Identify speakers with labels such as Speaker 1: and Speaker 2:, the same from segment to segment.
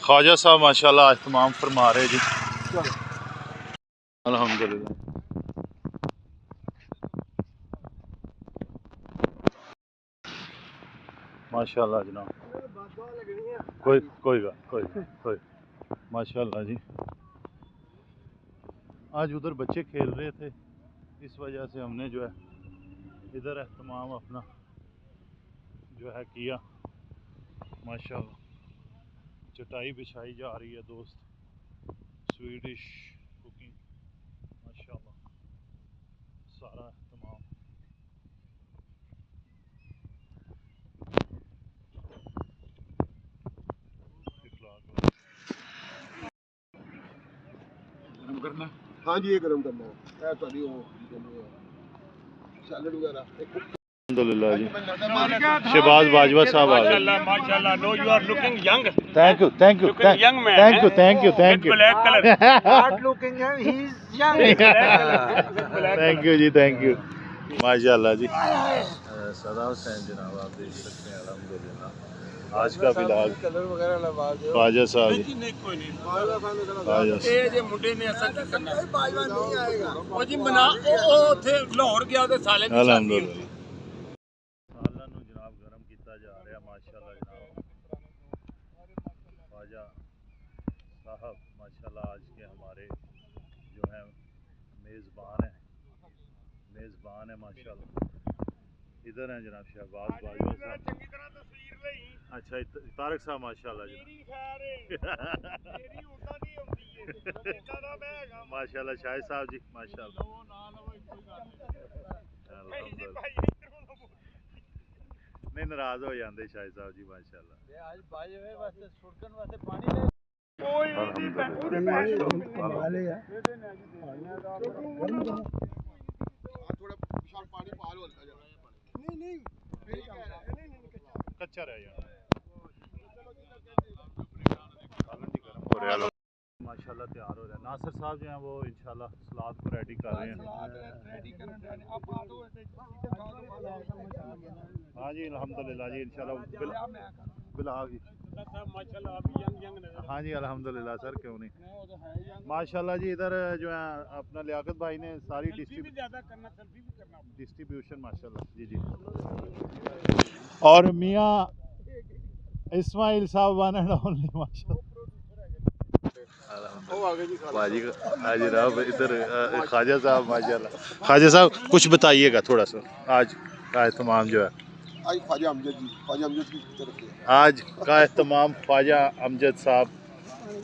Speaker 1: ख्वाजा साहब माशाल्लाह इत्माम फरमा रहे जी। अल्हम्दुलिल्लाह। माशाल्लाह जनाब, कोई माशाल्लाह जी। आज उधर बच्चे खेल रहे थे, इस वजह से हमने जो है इधर एहतमाम अपना जो है किया। माशाल्लाह चटाई बिछाई जा रही है दोस्त, स्वीडिश कुकिंग माशाल्लाह सारा एहतमाम। गरम करना, हाँ जी ये गरम करना है सैलड वगैरह। अल्हम्दुलिल्लाह जी। शहबाज बाजवा साहब आ गए।
Speaker 2: माशाल्लाह, no you are looking young.
Speaker 1: Thank you
Speaker 2: young man,
Speaker 1: thank you
Speaker 2: black colour.
Speaker 3: Not looking young, he's young.
Speaker 1: Thank you जी, थैंक यू माशाल्लाह जी। सदा हुसैन जनाब आप देख सकते हैं। अल्हम्दुलिल्लाह आज का फिलहाल
Speaker 3: कलर वगैरह लगा दो।
Speaker 1: ख्वाजा साहब जी,
Speaker 2: कोई नहीं,
Speaker 1: ख्वाजा
Speaker 2: ये जे मुंडे ने ऐसा क्या करना है?
Speaker 3: बाजवा नहीं आएगा।
Speaker 2: ओ जी मना ओ थे लाहौर गया ते साले दी शादी।
Speaker 1: अल्हम्दुलिल्लाह सालन नूं जनाब गरम किया जा रहा माशाल्लाह जनाब। ख्वाजा साहब माशाल्लाह आज के हमारे जो है मेज़बान है माशाल्लाह। इधर हैं जनाब शहबाज बाजवा साहब।
Speaker 2: चंगी तरह तस्वीर लई।
Speaker 1: अच्छा तारक साहब माशाल्लाह जी।
Speaker 2: मेरी खैर है, मेरी उल्टा नहीं होती है, इतना ना मैं हैगा।
Speaker 1: माशाल्लाह शाहिद साहब जी माशाल्लाह।
Speaker 2: वो ना लवो कोई गल
Speaker 1: अल्हम्दुलिल्लाह
Speaker 2: नहीं।
Speaker 1: नहीं नाराज हो जाते शाहिद साहब जी माशाल्लाह।
Speaker 3: आज बाजवे वास्ते सुड़कन वास्ते पानी ले।
Speaker 2: कोई नहीं
Speaker 1: कच्चा रह जाना माशाल्लाह तैयार हो रहा है। नासिर साहब जो हैं वो इंशाल्लाह सलाद को रेडी कर रहे हैं। हाँ जी अल्हम्दुलिल्लाह जी इंशाल्लाह बिलाल जी
Speaker 2: माशाल्लाह आप यंग नजर।
Speaker 1: हाँ जी अल्हम्दुलिल्लाह सर क्यों नहीं माशाल्लाह जी। इधर जो है अपना लियाकत भाई ने सारी डिस्ट्रीब्यूशन माशाल्लाह जी जी। और मियाँ इस्माइल साहब वन एंड ओनली माशाल्लाह। बाजी आज जनाब इधर ख्वाजा साहब माशाल्लाह। ख्वाजा साहब कुछ बताइएगा थोड़ा सा आज का एहतमाम जो है।
Speaker 4: आज ख्वाजा अमजद की तरफ से
Speaker 1: आज का एहतमाम ख्वाजा अमजद साहब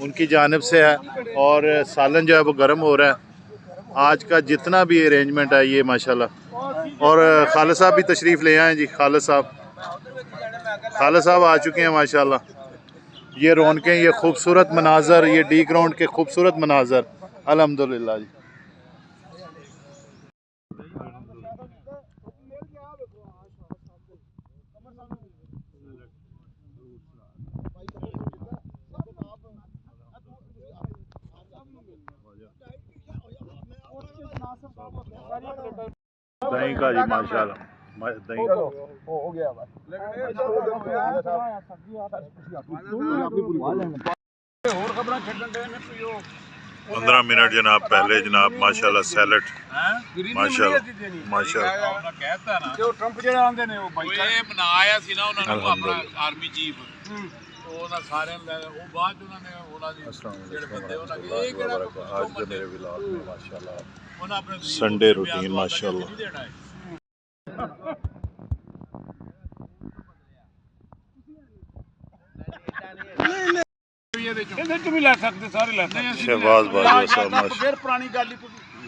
Speaker 1: उनकी जानिब से है और सालन जो है वो गर्म हो रहा है। आज का जितना भी अरेंजमेंट है ये माशाल्लाह। और खालिद साहब भी तशरीफ़ ले आए जी। खालिद साहब आ चुके हैं माशाल्लाह। ये रौनकें, ये खूबसूरत मनाजर, ये डी ग्राउंड के खूबसूरत मनाजर अल्हम्दुलिल्लाह जी। दही का जी माशाल्लाह दही
Speaker 4: हो गया बस।
Speaker 1: 15 मिनट जनाब पहले जनाब माशाल्लाह सैलड माशाल्लाह
Speaker 2: कहता ना जो ट्रंप जेड़ा आंदे ने वो भाई ये बना आया सी ना उन्होंने अपना आर्मी चीफ ਉਹਨਾਂ ਸਾਰਿਆਂ ਦਾ ਉਹ ਬਾਅਦ ਉਹਨਾਂ ਨੇ ਉਹਨਾਂ ਦੀ ਜਿਹੜੇ ਬੰਦੇ ਉਹਨਾਂ ਦੇ ਇਹ ਕਿਹੜਾ
Speaker 1: आज के मेरे व्लॉग में माशाल्लाह
Speaker 2: ਉਹਨਾਂ ਆਪਣੇ
Speaker 1: संडे रूटीन माशाल्लाह।
Speaker 2: ਇਹਦੇ ਚ ਵੀ ਲੈ ਸਕਦੇ ਸਾਰੇ ਲੈ ਸਕਦੇ।
Speaker 1: शहबाज बाजवा साहब माशाल्लाह।
Speaker 2: ਫਿਰ ਪੁਰਾਣੀ ਗੱਲ ਹੀ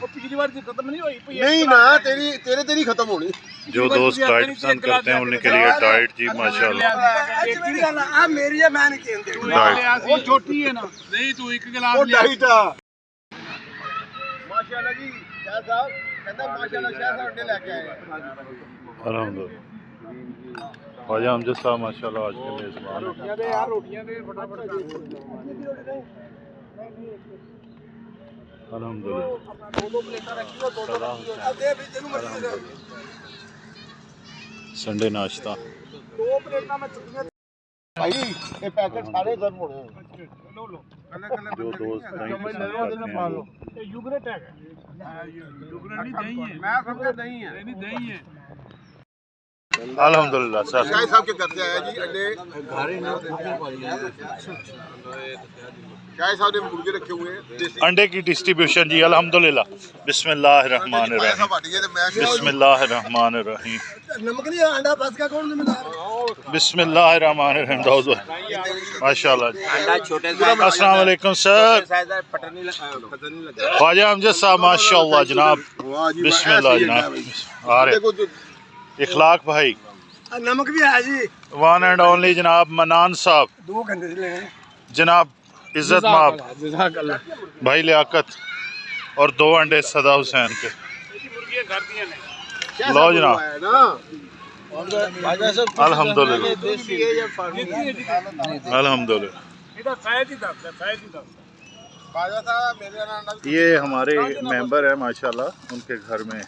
Speaker 2: ਉਹ ਪਿਛਲੀ ਵਾਰ ਦੀ ਖਤਮ ਨਹੀਂ ਹੋਈ ਪਈ
Speaker 4: नहीं ना तेरी खत्म होनी।
Speaker 1: जो दोस्त डाइट पसंद करते हैं उनके लिए डाइट जी माशाल्लाह।
Speaker 3: आ मेरी है मैं नहीं कहते।
Speaker 2: ਉਹ ਛੋਟੀ ਹੈ ਨਾ ਨਹੀਂ ਤੂੰ ਇੱਕ ਗਲਾਸ
Speaker 4: वो
Speaker 2: ਲਿਆ।
Speaker 4: डाइट माशाल्लाह जी शाह साहब कहता माशाल्लाह शाह साहब ने लेके आए।
Speaker 1: अल्हम्दुलिल्लाह ख्वाजा अमजद साहब माशाल्लाह आज के मेज़बान हैं।
Speaker 2: ਰੋਟੀਆਂ ਦੇ ਫਟਾਫਟ
Speaker 1: अल्हम्दुलिल्लाह संडे नाश्ता।
Speaker 3: 2 प्लेटां में चुकियां
Speaker 4: भाई ये पैकेट सारे गर्म हो रहे हैं
Speaker 1: जो दोस्त दही पसंद करते हैं वो
Speaker 2: युगरेट है युगरेट नहीं दही है मैं समझा दही है नहीं दही है
Speaker 1: अल्हम्दुलिल्लाह सर।
Speaker 4: शाही साहब के घर से आया जी अंडे शाही साहब ने मुर्गे रखे हुए हैं देसी
Speaker 1: अंडे की डिस्ट्रीब्यूशन जी अल्हम्दुलिल्लाह। बिस्मिल्लाहिर्रहमानिर्रहीम बिस्मिल्लाहिर्रहमानिर्रहीम
Speaker 3: नमक नहीं अंडा फंस का कौन जिम्मेदार
Speaker 1: बिस्मिल्लाहिर्रहमानिर्रहीम। दाऊद भाई माशाल्लाह जी। अस्सलाम वालेकुम सर। ख्वाजा अमजद साहब माशाल्लाह जनाब। बिस्मिल्लाह जनाब। आ रहे इखलाक भाई
Speaker 3: नमक भी है जी
Speaker 1: वन एंड ओनली जनाब मनान साहब
Speaker 3: 2 घंटे से लगे
Speaker 1: जनाब इज्जत माब भाई लियाकत और 2 अंडे सदा हुसैन के। लो जनाब अल्हम्दुलिल्लाह अल्हम्दुलिल्लाह। ये हमारे मेंबर है माशाल्लाह, उनके घर में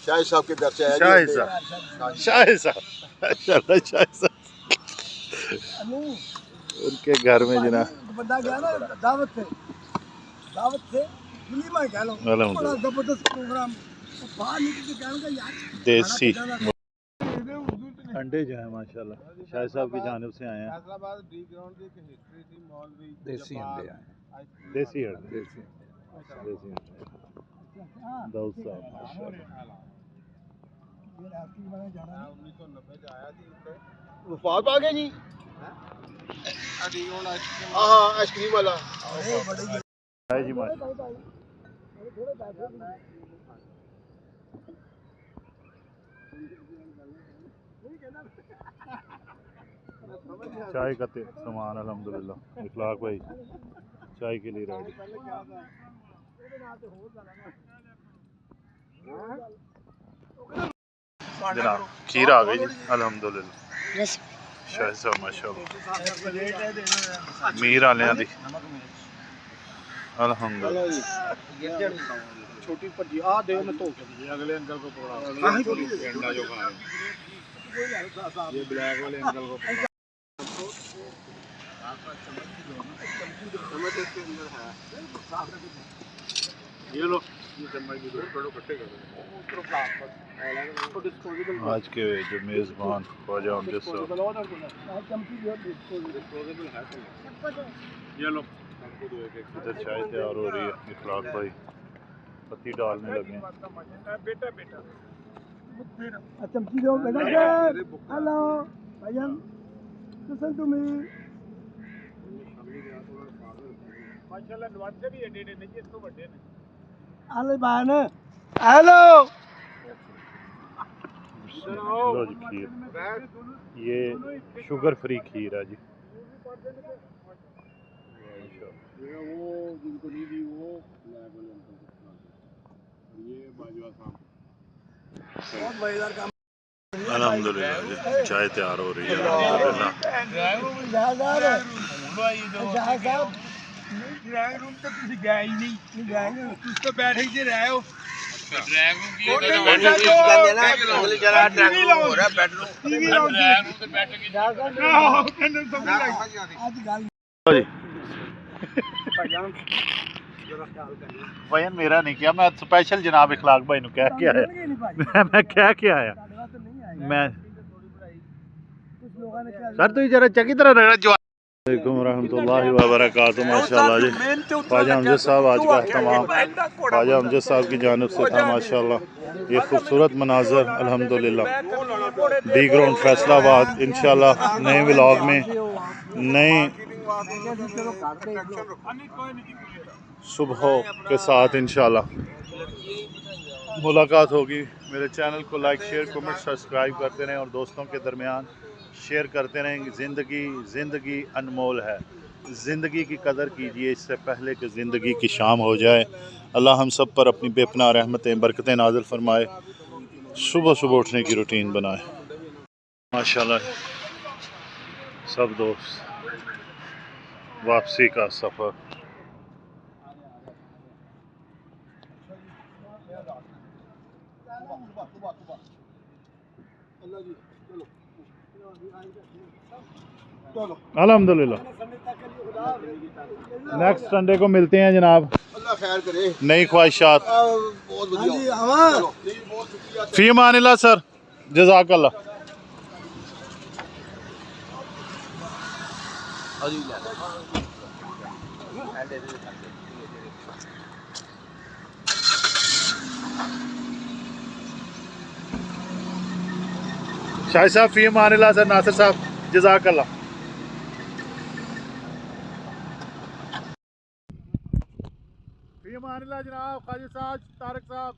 Speaker 4: शाही साहब के घर से आया
Speaker 1: शाही साहब माशाल्लाह शाही साहब उनके घर में जनाब
Speaker 3: बंदा गया ना दावत से वलीमा कह लो बड़ा जबरदस्त प्रोग्राम बाहर निकल के कहने का यार
Speaker 1: देसी अंडे जो है माशाल्लाह शाही साहब की जानिब से आए हैं।
Speaker 3: देसी अंडे
Speaker 1: देसी अंडे दाऊद साहब माशाल्लाह।
Speaker 4: वफात आ गए जी हाँ आइसक्रीम वाला
Speaker 1: है जी माशाल्लाह। चाय का सामान अल्हम्दुलिल्लाह। इखलाक भाई चाय के लिए रेडी। जनाब खीर आ गई जी अल्हम्दुलिल्लाह। शाही साहब माशाल्लाह मीर आलियां दी अल्हम्दुलिल्लाह।
Speaker 4: छोटी भज्जी आ दे मैं धो के अगले अंकल को पकड़ा अंडा जो खा रहे ये ब्लैक वाले अंकल को ये लो ये चम्मच भी दो थोड़ा कट्टे कर
Speaker 1: आज के जो मेज़बान ख्वाजा अमजद साहब
Speaker 4: ये लो
Speaker 1: इधर चाय तैयार हो रही है। इखलाक भाई पत्ती डालने लगे हैं।
Speaker 2: बेटा बेटा
Speaker 3: चमची दो बेटा हेलो भाईजान लिसन टू मी
Speaker 2: माशाल्लाह नवाजे भी एडे एडे नहीं इसको बड़े ने
Speaker 3: हेलो बहन हेलो
Speaker 1: लो जी खीर ये शुगर फ्री खीर है जी।
Speaker 4: वो जिनको नहीं दी वो ब्लैक वाले अंकल को ये बाजवा साहब
Speaker 3: बहुत मजेदार काम
Speaker 1: अल्हम्दुलिल्लाह जी चाय तैयार हो रही है अल्हम्दुलिल्लाह।
Speaker 2: ड्राइंग रूम तक तुसी गए ही नहीं तुस तो बैठे ही रहे हो ड्राइंग रूम की अगली जगह ड्राइंग रूम हो रहा बेडरूम टीवी ड्राइंग रूम पे बैठ के
Speaker 1: बयान मेरा नहीं किया, मैं स्पेशल जनाब इखलाक भाई नु कह के आया। मैं कह के आया मैं सर तू जरा चंगी तरह रगड़ा जो वालेकुम रहमतुल्लाहि व बरकातहू। माशाल्लाह जी ख्वाजा अमजद साहब आज का तमाम ख्वाजा अमजद साहब की जानिब से था माशाल्लाह। ये खूबसूरत मनाजर अल्हम्दुलिल्लाह। डी ग्राउंड फैसलाबाद इंशाल्लाह नए व्लॉग में नए सुबह के साथ इंशाल्लाह मुलाकात होगी। मेरे चैनल को लाइक शेयर कमेंट सब्सक्राइब करते रहें और दोस्तों के दरमियान शेयर करते रहें। ज़िंदगी अनमोल है, ज़िंदगी की कदर कीजिए इससे पहले कि ज़िंदगी की शाम हो जाए। अल्लाह हम सब पर अपनी बेपनाह रहमतें बरकतें नाज़िल फरमाए, सुबह सुबह उठने की रूटीन बनाए। माशाल्लाह सब दोस्त वापसी का सफ़र अल्हम्दुलिल्लाह। नेक्स्ट संडे को मिलते हैं जनाब।
Speaker 4: अल्लाह खैर करे।
Speaker 1: नई ख्वाहिशात।
Speaker 4: बहुत
Speaker 3: हाँ जी
Speaker 4: बढ़िया।
Speaker 3: हवा
Speaker 4: चलो, नहीं, बहुत शुक्रिया।
Speaker 1: फी अमानिल्लाह सर, जज़ाकल्लाह। शाहिद साहब फी अमानिल्लाह सर, नासिर साहब जज़ाकल्लाह। फी अमानिल्लाह जनाब, काजी साहब, तारिक साहब।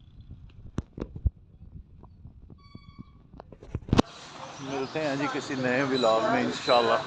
Speaker 1: मिलते हैं जी किसी नए व्लॉग में इंशाल्लाह।